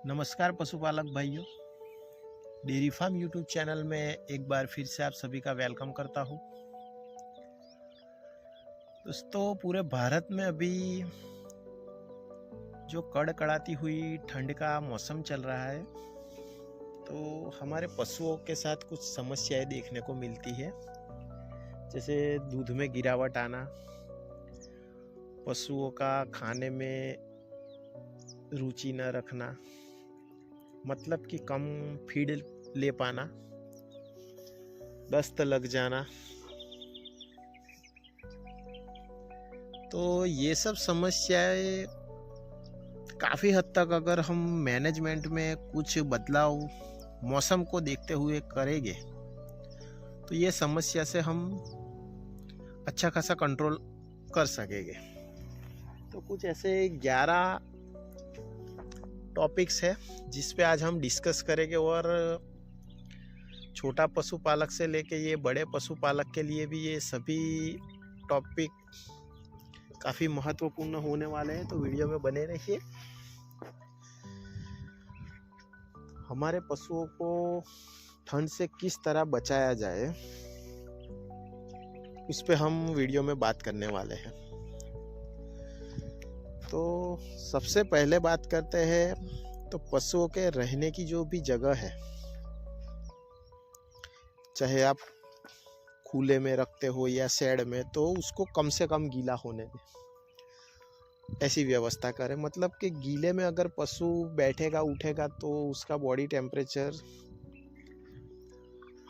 नमस्कार पशुपालक भाइयों। डेयरी फार्म यूट्यूब चैनल में एक बार फिर से आप सभी का वेलकम करता हूँ। दोस्तों, पूरे भारत में अभी जो कड़कड़ाती हुई ठंड का मौसम चल रहा है, तो हमारे पशुओं के साथ कुछ समस्याएं देखने को मिलती है। जैसे दूध में गिरावट आना, पशुओं का खाने में रुचि न रखना, मतलब कि कम फीड ले पाना, दस्त लग जाना। तो ये सब समस्याएं काफ़ी हद तक अगर हम मैनेजमेंट में कुछ बदलाव मौसम को देखते हुए करेंगे तो ये समस्या से हम अच्छा खासा कंट्रोल कर सकेंगे। तो कुछ ऐसे 11 टॉपिक्स है जिस पे आज हम डिस्कस करेंगे, और छोटा पशुपालक से लेके ये बड़े पशुपालक के लिए भी ये सभी टॉपिक काफ़ी महत्वपूर्ण होने वाले हैं। तो वीडियो में बने रहिए। हमारे पशुओं को ठंड से किस तरह बचाया जाए, उस पे हम वीडियो में बात करने वाले हैं। तो सबसे पहले बात करते हैं तो पशुओं के रहने की जो भी जगह है, चाहे आप खुले में रखते हो या शेड में, तो उसको कम से कम गीला होने दें। ऐसी व्यवस्था करें, मतलब कि गीले में अगर पशु बैठेगा उठेगा तो उसका बॉडी टेम्परेचर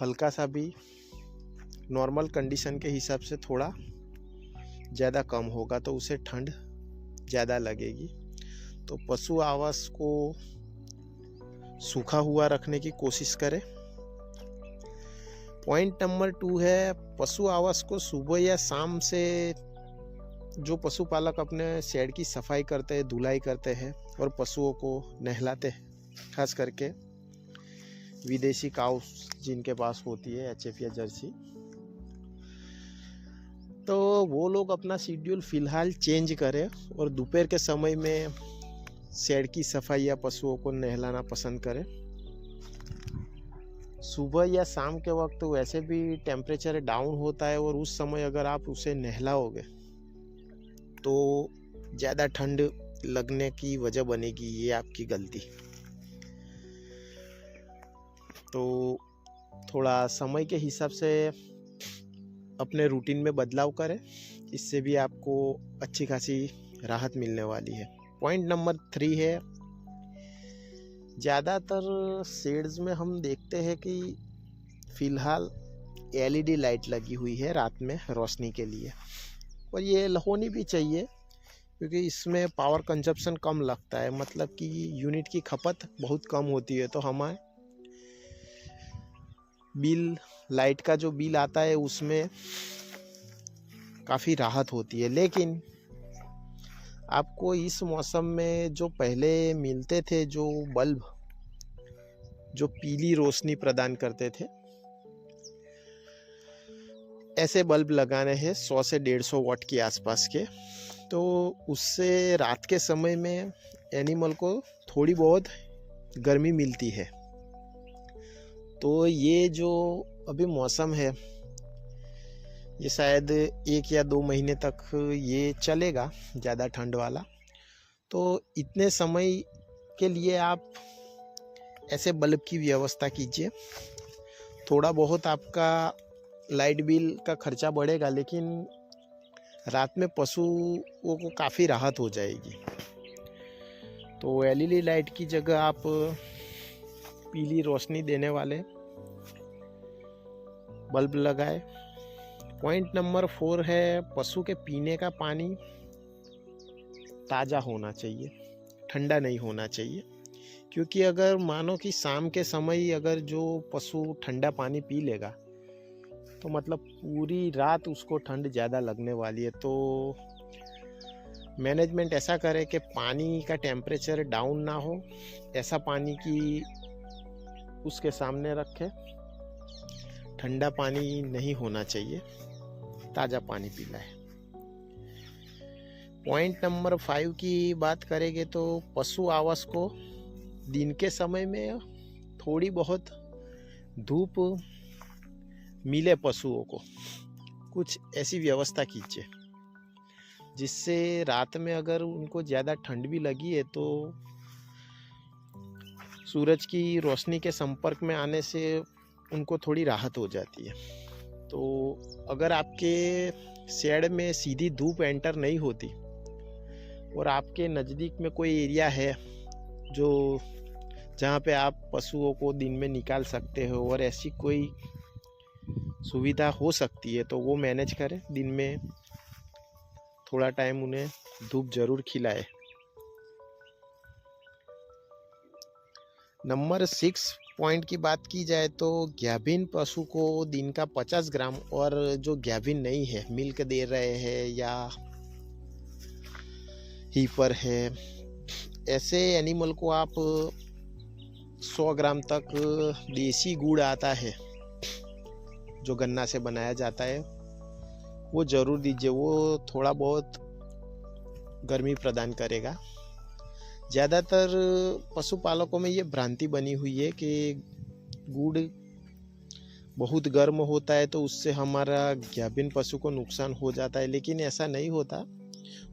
हल्का सा भी नॉर्मल कंडीशन के हिसाब से थोड़ा ज़्यादा कम होगा, तो उसे ठंड ज़्यादा लगेगी। तो पशु आवास को सूखा हुआ रखने की कोशिश करें। पॉइंट नंबर 2 है, पशु आवास को सुबह या शाम से जो पशुपालक अपने शेड की सफाई करते हैं, धुलाई करते हैं और पशुओं को नहलाते हैं, खास करके विदेशी काउस जिनके पास होती है, एचएफ या जर्सी, तो वो लोग अपना शेड्यूल फिलहाल चेंज करें और दोपहर के समय में शेड की सफाई या पशुओं को नहलाना पसंद करें। सुबह या शाम के वक्त वैसे भी टेम्परेचर डाउन होता है, और उस समय अगर आप उसे नहलाओगे तो ज़्यादा ठंड लगने की वजह बनेगी, ये आपकी गलती। तो थोड़ा समय के हिसाब से अपने रूटीन में बदलाव करें, इससे भी आपको अच्छी खासी राहत मिलने वाली है। पॉइंट नंबर 3 है, ज़्यादातर शेड्स में हम देखते हैं कि फ़िलहाल एलईडी लाइट लगी हुई है रात में रोशनी के लिए, और ये होनी भी चाहिए क्योंकि इसमें पावर कंजप्शन कम लगता है, मतलब कि यूनिट की खपत बहुत कम होती है। तो हमारे बिल, लाइट का जो बिल आता है उसमें काफ़ी राहत होती है। लेकिन आपको इस मौसम में जो पहले मिलते थे जो बल्ब जो पीली रोशनी प्रदान करते थे, ऐसे बल्ब लगाने हैं 100 से 150 वाट के आसपास के। तो उससे रात के समय में एनिमल को थोड़ी बहुत गर्मी मिलती है। तो ये जो अभी मौसम है, ये शायद 1 या 2 महीने तक ये चलेगा, ज़्यादा ठंड वाला। तो इतने समय के लिए आप ऐसे बल्ब की व्यवस्था कीजिए। थोड़ा बहुत आपका लाइट बिल का खर्चा बढ़ेगा, लेकिन रात में पशुओं को काफ़ी राहत हो जाएगी। तो एलईडी लाइट की जगह आप पीली रोशनी देने वाले बल्ब लगाए। पॉइंट नंबर 4 है, पशु के पीने का पानी ताज़ा होना चाहिए, ठंडा नहीं होना चाहिए। क्योंकि अगर मानो कि शाम के समय अगर जो पशु ठंडा पानी पी लेगा तो मतलब पूरी रात उसको ठंड ज़्यादा लगने वाली है। तो मैनेजमेंट ऐसा करे कि पानी का टेम्परेचर डाउन ना हो, ऐसा पानी की उसके सामने रखे। ठंडा पानी नहीं होना चाहिए, ताज़ा पानी पीना है। पॉइंट नंबर 5 की बात करेंगे तो पशु आवास को दिन के समय में थोड़ी बहुत धूप मिले पशुओं को, कुछ ऐसी व्यवस्था कीजिए जिससे रात में अगर उनको ज़्यादा ठंड भी लगी है तो सूरज की रोशनी के संपर्क में आने से उनको थोड़ी राहत हो जाती है। तो अगर आपके शेड में सीधी धूप एंटर नहीं होती और आपके नज़दीक में कोई एरिया है जो जहाँ पे आप पशुओं को दिन में निकाल सकते हो और ऐसी कोई सुविधा हो सकती है तो वो मैनेज करें। दिन में थोड़ा टाइम उन्हें धूप जरूर खिलाए। नंबर 6 पॉइंट की बात की जाए तो गाभिन पशु को दिन का 50 ग्राम, और जो गाभिन नहीं है, मिल्क दे रहे हैं या हीपर है, ऐसे एनिमल को आप 100 ग्राम तक देसी गुड़ आता है जो गन्ना से बनाया जाता है वो ज़रूर दीजिए। वो थोड़ा बहुत गर्मी प्रदान करेगा। ज़्यादातर पशुपालकों में ये भ्रांति बनी हुई है कि गुड़ बहुत गर्म होता है तो उससे हमारा गाभिन पशु को नुकसान हो जाता है, लेकिन ऐसा नहीं होता।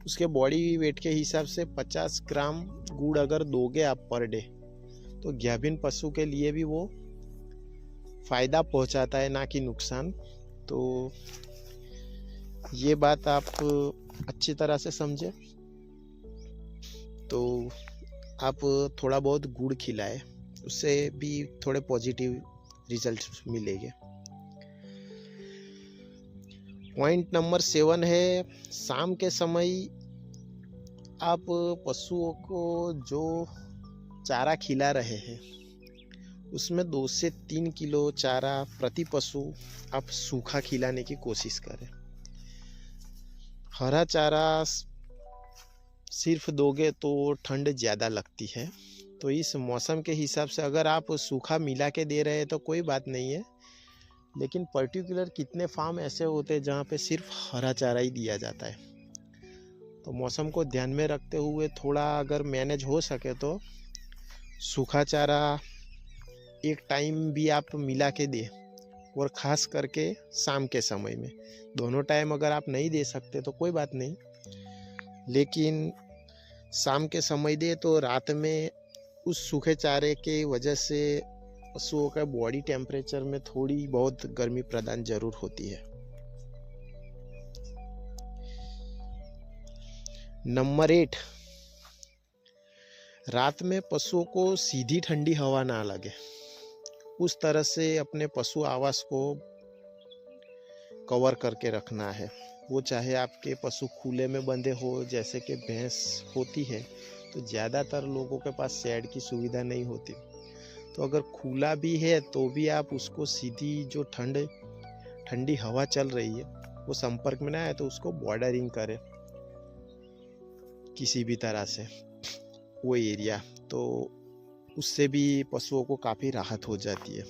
उसके बॉडी वेट के हिसाब से 50 ग्राम गुड़ अगर दोगे आप पर डे तो गाभिन पशु के लिए भी वो फ़ायदा पहुंचाता है, ना कि नुकसान। तो ये बात आप अच्छी तरह से समझे। तो आप थोड़ा बहुत गुड़ खिलाए, उससे भी थोड़े पॉजिटिव रिजल्ट मिलेंगे। पॉइंट नंबर 7 है, शाम के समय आप पशुओं को जो चारा खिला रहे हैं उसमें 2 से 3 किलो चारा प्रति पशु आप सूखा खिलाने की कोशिश करें। हरा चारा सिर्फ दोगे तो ठंड ज़्यादा लगती है, तो इस मौसम के हिसाब से अगर आप सूखा मिला के दे रहे हैं तो कोई बात नहीं है, लेकिन पर्टिकुलर कितने फार्म ऐसे होते हैं जहाँ पे सिर्फ हरा चारा ही दिया जाता है। तो मौसम को ध्यान में रखते हुए थोड़ा अगर मैनेज हो सके तो सूखा चारा एक टाइम भी आप मिला के दें, और ख़ास करके शाम के समय में। दोनों टाइम अगर आप नहीं दे सकते तो कोई बात नहीं, लेकिन शाम के समय दे तो रात में उस सूखे चारे के वजह से पशुओं का बॉडी टेम्परेचर में थोड़ी बहुत गर्मी प्रदान जरूर होती है। नंबर 8, रात में पशुओं को सीधी ठंडी हवा ना लगे, उस तरह से अपने पशु आवास को कवर करके रखना है। वो चाहे आपके पशु खुले में बंधे हो, जैसे कि भैंस होती है तो ज़्यादातर लोगों के पास शेड की सुविधा नहीं होती, तो अगर खुला भी है तो भी आप उसको सीधी जो ठंडी हवा चल रही है वो संपर्क में ना आए तो उसको बॉर्डरिंग करें किसी भी तरह से वो एरिया, तो उससे भी पशुओं को काफ़ी राहत हो जाती है।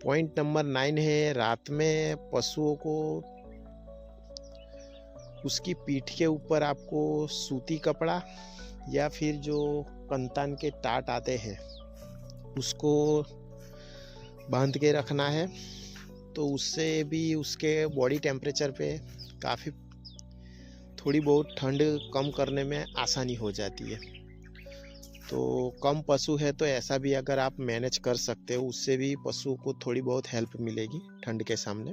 पॉइंट नंबर 9 है, रात में पशुओं को उसकी पीठ के ऊपर आपको सूती कपड़ा या फिर जो कंतान के टाट आते हैं उसको बांध के रखना है, तो उससे भी उसके बॉडी टेम्परेचर पे काफ़ी थोड़ी बहुत ठंड कम करने में आसानी हो जाती है। तो कम पशु है तो ऐसा भी अगर आप मैनेज कर सकते हो, उससे भी पशु को थोड़ी बहुत हेल्प मिलेगी ठंड के सामने।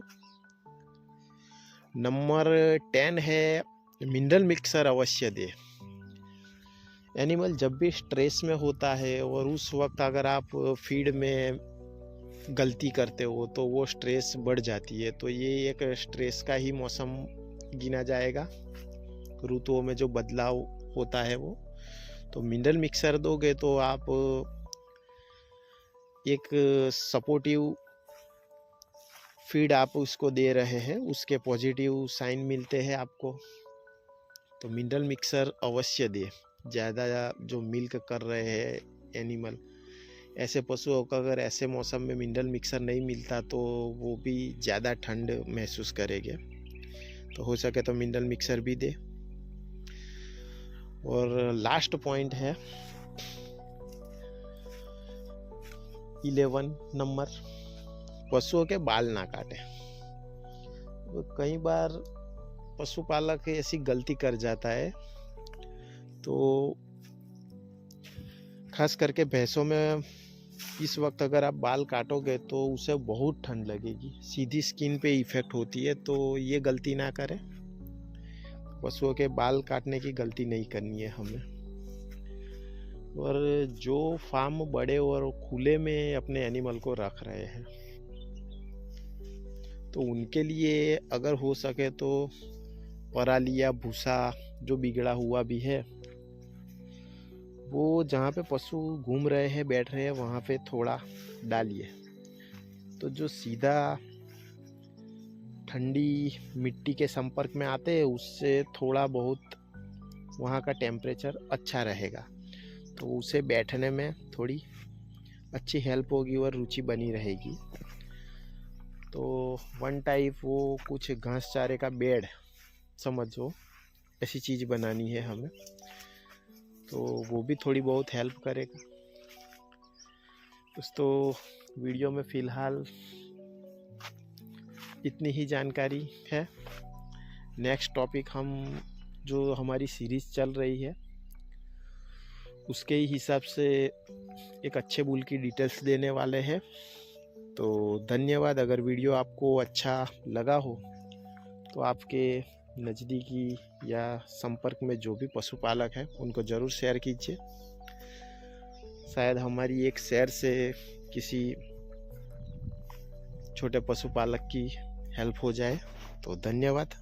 नंबर 10 है, मिनरल मिक्सर अवश्य दे। एनिमल जब भी स्ट्रेस में होता है और उस वक्त अगर आप फीड में गलती करते हो तो वो स्ट्रेस बढ़ जाती है, तो ये एक स्ट्रेस का ही मौसम गिना जाएगा। ऋतुओं में जो बदलाव होता है वो, तो मिनरल मिक्सर दोगे तो आप एक सपोर्टिव फीड आप उसको दे रहे हैं, उसके पॉजिटिव साइन मिलते हैं आपको। तो मिनरल मिक्सर अवश्य दे। ज़्यादा जो मिल्क कर रहे हैं एनिमल, ऐसे पशुओं को अगर ऐसे मौसम में मिनरल मिक्सर नहीं मिलता तो वो भी ज़्यादा ठंड महसूस करेंगे, तो हो सके तो मिनरल मिक्सर भी दे। और लास्ट पॉइंट है 11 नंबर, पशुओं के बाल ना काटे। तो कई बार पशुपालक ऐसी गलती कर जाता है, तो खास करके भैंसों में इस वक्त अगर आप बाल काटोगे तो उसे बहुत ठंड लगेगी, सीधी स्किन पे इफेक्ट होती है। तो ये गलती ना करें, पशुओं के बाल काटने की गलती नहीं करनी है हमें। और जो फार्म बड़े और खुले में अपने एनिमल को रख रहे हैं, तो उनके लिए अगर हो सके तो पराली या भूसा जो बिगड़ा हुआ भी है, वो जहाँ पे पशु घूम रहे हैं, बैठ रहे हैं, वहाँ पे थोड़ा डालिए। तो जो सीधा ठंडी मिट्टी के संपर्क में आते हैं, उससे थोड़ा बहुत वहाँ का टेम्परेचर अच्छा रहेगा, तो उसे बैठने में थोड़ी अच्छी हेल्प होगी और रुचि बनी रहेगी। तो वन टाइप वो कुछ घास चारे का बेड समझो, ऐसी चीज़ बनानी है हमें, तो वो भी थोड़ी बहुत हेल्प करेगा। तो वीडियो में फ़िलहाल इतनी ही जानकारी है। नेक्स्ट टॉपिक हम जो हमारी सीरीज़ चल रही है उसके ही हिसाब से एक अच्छे बुल की डिटेल्स देने वाले हैं। तो धन्यवाद। अगर वीडियो आपको अच्छा लगा हो तो आपके नज़दीकी या संपर्क में जो भी पशुपालक हैं उनको ज़रूर शेयर कीजिए। शायद हमारी एक शेयर से किसी छोटे पशुपालक की हेल्प हो जाए। तो धन्यवाद।